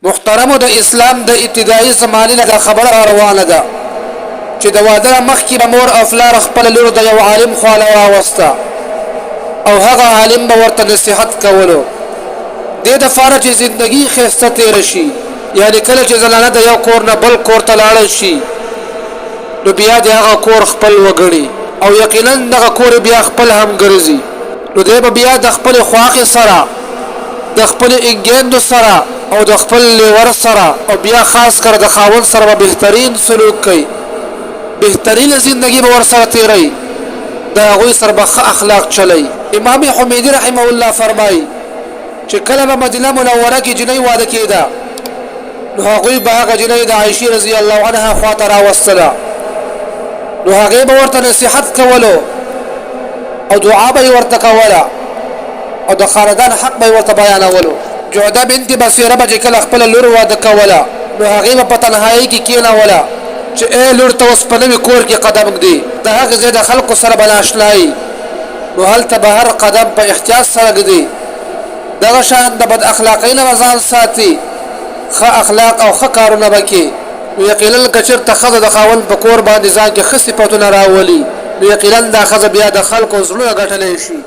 محترمو د اسلام د ابتدایي زمانې نه خبره روانه ده چې د واده مخکې به مور او پلار خپل لور د یو عالم خواله راوسته او هغه عالم به ورته نصیحت کولو دې دپاره چې زندګي ښایسته تېره شي. یعنې کله چې زنانه د یو کور نه بل کور ته لاړه شي نو بیا د هغه کور خپل وګڼي او یقینا دغه کور بیا خپل هم ګرځي. نو دی به بیا د خپلې خواښې سره د خپلې انګیندو سره او د خپل لیور سره او بیا خاص کر د خاوند سره به بهترین سلوک کوي، بهترین زندگی به ورسره تیروي، د هغوی سره به ښه اخلاق چلی. امام حمیدي رحمه الله فرمایي چې کله به مدینه منوره کې جنۍ واده کېده نو هغوی به هغه جنۍ د عایشې رضی الله عنها خواته راوستله، نو هغې به ورته نصیحت کولو او دعا به یې ورته کوله او د خاندان حق به یې ورته بیانولو. جعده بنت بصیره به چې کله خپله لور واده کوله نو هغې به په تنهایۍ کې کېنوله چې ای لور ته اوس په نوي کور کې قدم ږدي، د هغې ځای د خلکو سره به ناشنایي، نو هلته به هر قدم په احتیاط سره ږدي، دغه شان د بد اخلاقۍ نه به ځان ساتي، ښه اخلاق او ښه کارونه به کوي. نو یقینا که چېرته ښځه د خاوند په کور باندې ځان کې ښه صفتونه راولي نو یقینا دا ښځه بیا د خلکو زړونه ګټلی شي.